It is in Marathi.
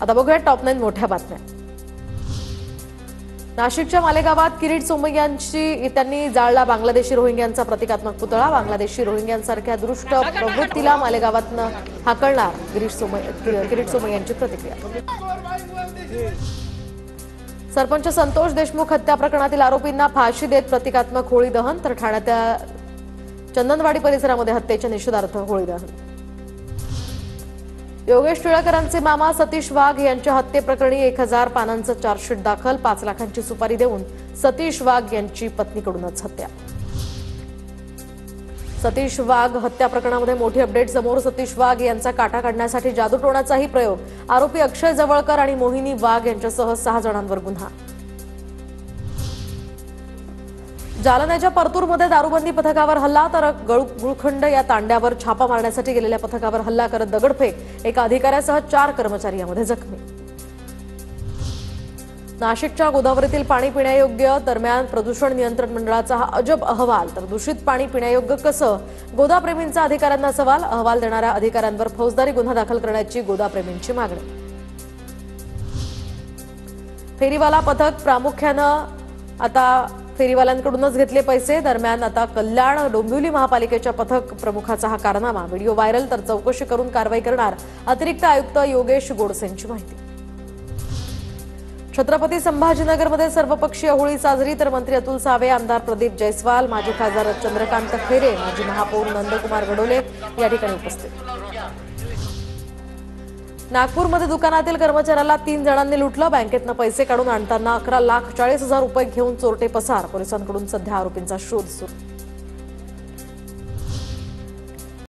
आता बघूया टॉप 9 मोठ्या बातम्या। नाशिकच्या मालेगावात किरीट सोमय्यांची त्यांनी जाळला बांगलादेशी रोहिंग्यांचा प्रतिकात्मक पुतळा। बांगलादेशी रोहिंग्यांसारख्या दुष्ट प्रवृत्तीला मालेगावातनं हाकलणार किरीट सोमय्यांची प्रतिक्रिया। सरपंच संतोष देशमुख हत्या प्रकरणातील आरोपींना फाशी देत प्रतिकात्मक होळी दहन, तर ठाण्याच्या चंदनवाडी परिसरामध्ये हत्येच्या निषेधार्थ होळी दहन। योगेश टिळकरांचे मामा सतीश वाघ यांच्या हत्येप्रकरणी 1000 पानांचं चार्जशीट दाखल, 5 लाखांची सुपारी देऊन सतीश वाघ यांची पत्नीकडूनच हत्या। सतीश वाघ हत्या प्रकरणामध्ये मोठी अपडेट समोर। सतीश वाघ यांचा काटा काढण्यासाठी जादूटोणाचाही प्रयोग, आरोपी अक्षय जवळकर आणि मोहिनी वाघ यांच्यासह 6 जणांवर गुन्हा। जालन्याच्या परतूरमध्ये दारूबंदी पथकावर हल्ला, तर गुळखंड या तांड्यावर छापा मारण्यासाठी गेलेल्या पथकावर हल्ला करत दगडफेक, एका अधिकाऱ्यासह 4 कर्मचारी यामध्ये जखमी। नाशिकच्या गोदावरीतील पाणी पिण्यायोग्य, दरम्यान प्रदूषण नियंत्रण मंडळाचा हा अजब अहवाल, तर दूषित पाणी पिण्यायोग्य कसं, गोदाप्रेमींचा अधिकाऱ्यांना सवाल। अहवाल देणाऱ्या अधिकाऱ्यांवर फौजदारी गुन्हा दाखल करण्याची गोदाप्रेमींची मागणी। फेरीवाला पथक प्रामुख्यानं आता फेरीवाल्यांकडूनच घेतले पैसे, दरम्यान आता कल्याण डोंबिवली महापालिकेच्या पथक प्रमुखाचा हा कारनामा, व्हिडिओ व्हायरल, तर चौकशी करून कारवाई करणार अतिरिक्त आयुक्त योगेश गोडसेंची माहिती। छत्रपती संभाजीनगरमध्ये सर्वपक्षीय होळी साजरी, तर मंत्री अतुल सावे, आमदार प्रदीप जयस्वाल, माजी खासदार चंद्रकांत खैरे, माजी महापौर नंदकुमार घडोले या ठिकाणी उपस्थित। नागपूरमध्ये दुकानातील कर्मचाऱ्याला 3 जणांनी लुटलं, बँकेतनं पैसे काढून आणताना 11,40,000 रुपये घेऊन चोरटे पसार, पोलिसांकडून सध्या आरोपींचा शोध सुरू।